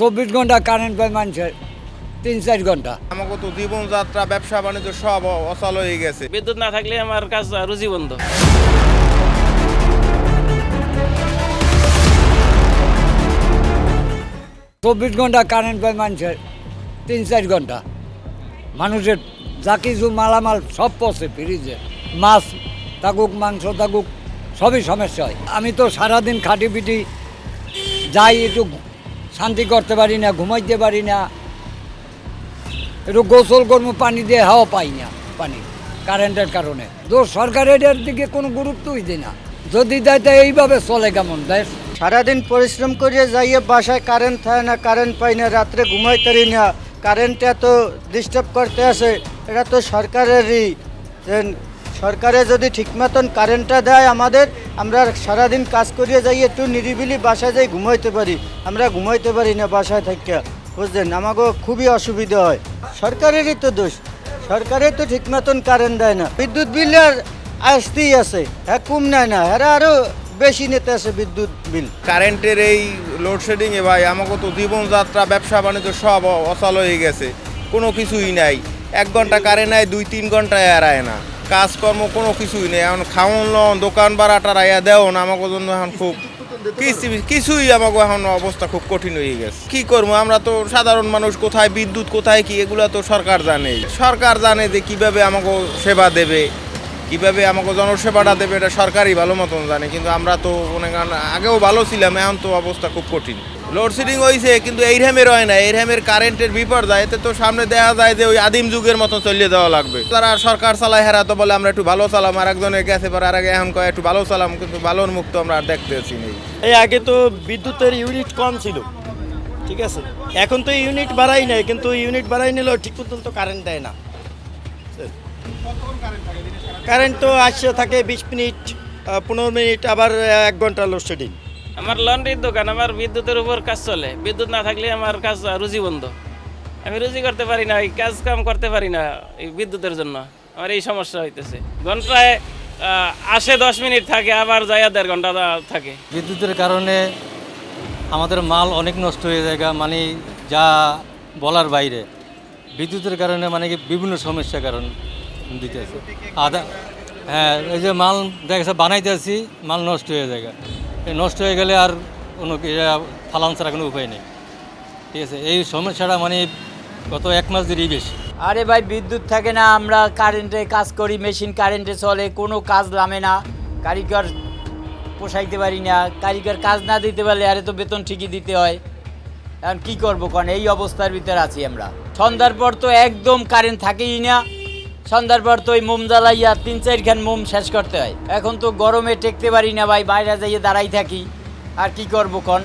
24 ঘন্টা কারেন্ট পায় মানুষের 3-4 ঘন্টা। আমাকে তো জীবনযাত্রা ব্যবসা বাণিজ্য সব অচল হয়ে গেছে। বিদ্যুৎ না থাকলে আমার কাজ রুজি বন্ধ। 24 ঘন্টা কারেন্ট পায় মানুষের 3-4 ঘন্টা। মানুষের যা কিছু মালামাল সব পচে ফ্রিজে, মাছ থাকুক মাংস থাকুক সবই সমস্যা হয়। আমি তো সারাদিন খাটি পিটি যাই, একটু শান্তি করতে পারি না, ঘুমাইতে পারি না, একটু গোসল করবো পানি দিয়ে হাওয়া পাই না, পানি কারেন্টের কারণে। তো সরকার এটার দিকে কোনো গুরুত্বই দেয় না। যদি দেয় তো এইভাবে চলে কেমন দেশ। সারাদিন পরিশ্রম করে যাইয়ে বাসায় কারেন্ট থাকে না, কারেন্ট পাই না, রাত্রে ঘুমাইতে পারি না, কারেন্ট এত ডিস্টার্ব করতে আসে। এটা তো সরকারেরই, সরকারে যদি ঠিক মতন কারেন্টটা দেয় আমাদের, আমরা সারাদিন কাজ করিয়ে যাই, একটু নিরিবিলি বাসায় যাই ঘুমাইতে পারি। আমরা ঘুমাইতে পারি না বাসায় থেকে, বুঝলেন, আমাকে খুবই অসুবিধা হয়। সরকারেরই তো দোষ, সরকারের তো ঠিক মতন কারেন্ট দেয় না। বিদ্যুৎ বিল আর আসতেই আছে, হ্যাঁ কম নেয় না, এরা আরও বেশি নিতে আসে বিদ্যুৎ বিল। কারেন্টের এই লোডশেডিং এ ভাই আমাকে তো জীবনযাত্রা ব্যবসা বাণিজ্য সব অচল হয়ে গেছে। কোনো কিছুই নাই। 1 ঘন্টা কারেন্ট নাই, 2-3 ঘন্টায় এড়ায় না। কাজকর্ম কোনো কিছুই নেই। এখন খাওয়ান লন, দোকান বাড়াটা রাইয়া দেও না, আমাকে জন্য এখন খুব কিছুই আমাকে এখন অবস্থা খুব কঠিন হয়ে গেছে। কি করবো, আমরা তো সাধারণ মানুষ, কোথায় বিদ্যুৎ কোথায় কি এগুলো তো সরকার জানে। সরকার জানে যে কিভাবে আমাকে সেবা দেবে, কিভাবে আমাকে জনসেবাটা দেবে, এটা সরকারই ভালো মতন জানে। কিন্তু আমরা তো অনেক আগেও ভালো ছিলাম, এখন তো অবস্থা খুব কঠিন। লোডশেডিং হয়েছে কিন্তু এই র্যামের হয় না, এই র্যামের কারেন্টের বিপর্যয়, এতে তো সামনে দেখা যায় যে ওই আদিম যুগের মতন চলিয়ে দেওয়া লাগবে। তারা সরকার চালায়, হেরা তো বলে আমরা একটু ভালো চালাম, আর একজনের গেছে পরে আর আগে এখন কয় একটু ভালো চালাম, কিন্তু ভালোর মুখ তো আমরা আর দেখতেছি নেই। এই আগে তো বিদ্যুতের ইউনিট কম ছিল, ঠিক আছে, এখন তো ইউনিট বাড়াই নাই, কিন্তু ইউনিট বাড়াই নিলেও ঠিক মতন তো কারেন্ট দেয় না। কারেন্ট তো আসছে থাকে 20 মিনিট, 15 মিনিট, আবার 1 ঘন্টা লোডশেডিং। আমার লন্ড্রির দোকান, আমার বিদ্যুতের উপর কাজ চলে। বিদ্যুৎ না থাকলে আমার কাজ রুজি বন্ধ। আমি রুজি করতে পারি না, এই কাজ কাম করতে পারি না এই বিদ্যুতের জন্য। আমার এই সমস্যা হইতেছে। ঘন্টায় আসে 10 মিনিট থাকে, আবার যায় 1.5 ঘন্টা থাকে। বিদ্যুতের কারণে আমাদের মাল অনেক নষ্ট হয়ে যায়, মানে যা বলার বাইরে। বিদ্যুতের কারণে মানে কি বিভিন্ন সমস্যার কারণ দিতেছে। হ্যাঁ, এই যে মাল দেখা যাচ্ছে বানাইতেছি, মাল নষ্ট হয়ে যায়, এই নষ্ট হয়ে গেলে আর কোনো ফালান ছাড়া কোনো উপায় নেই, ঠিক আছে। এই সমস্যাটা মানে গত 1 মাস ধরেই বেশি। আরে ভাই, বিদ্যুৎ থাকে না, আমরা কারেন্টে কাজ করি, মেশিন কারেন্টে চলে, কোনো কাজ নামে না, কারিগর পোষাইতে পারি না, কারিগর কাজ না দিতে পারলে আরে তো বেতন ঠিকই দিতে হয়। এখন কী করবো, কারণ এই অবস্থার ভিতরে আছি আমরা। সন্ধ্যার পর তো একদম কারেন্ট থাকেই না, সন্ধ্যার পর তো ওই মোম জ্বালাইয়া 3-4 খান মোম শেষ করতে হয়। এখন তো গরমে টেকতে পারি না ভাই, বাইরে যাইয়ে দাঁড়াই থাকি, আর কি করবো কন।